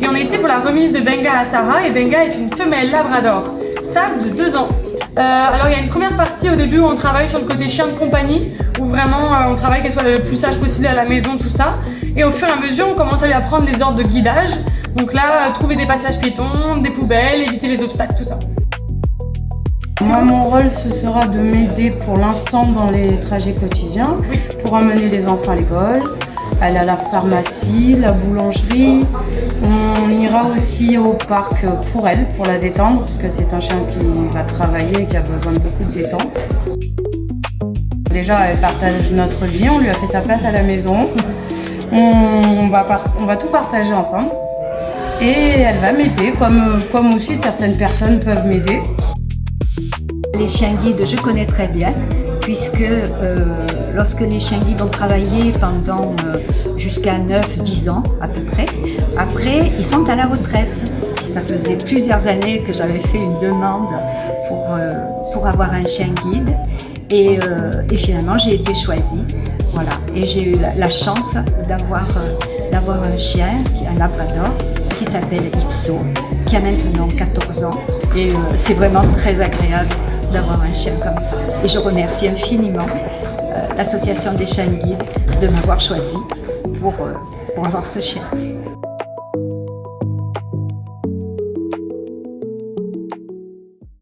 Et on est ici pour la remise de Benga à Sarah, et Benga est une femelle labrador, sable de 2 ans. Alors il y a une première partie au début où on travaille sur le côté chien de compagnie, où vraiment on travaille qu'elle soit le plus sage possible à la maison, tout ça. Et au fur et à mesure, on commence à lui apprendre les ordres de guidage. Donc là, trouver des passages piétons, des poubelles, éviter les obstacles, tout ça. Moi, mon rôle, ce sera de m'aider pour l'instant dans les trajets quotidiens, pour emmener les enfants à l'école, aller à la pharmacie, la boulangerie. On ira aussi au parc pour elle, pour la détendre, parce que c'est un chien qui va travailler et qui a besoin de beaucoup de détente. Déjà, elle partage notre vie, on lui a fait sa place à la maison. On va tout partager ensemble. Et elle va m'aider, comme aussi certaines personnes peuvent m'aider. Les chiens guides, je connais très bien, puisque lorsque les chiens guides ont travaillé pendant jusqu'à 9-10 ans à peu près, après ils sont à la retraite. Ça faisait plusieurs années que j'avais fait une demande pour avoir un chien guide et finalement j'ai été choisie. Voilà. Et j'ai eu la chance d'avoir un chien, un labrador, qui s'appelle Ipso, qui a maintenant 14 ans. Et c'est vraiment très agréable d'avoir un chien comme ça. Et je remercie infiniment l'association des chiens guides de m'avoir choisi pour avoir ce chien.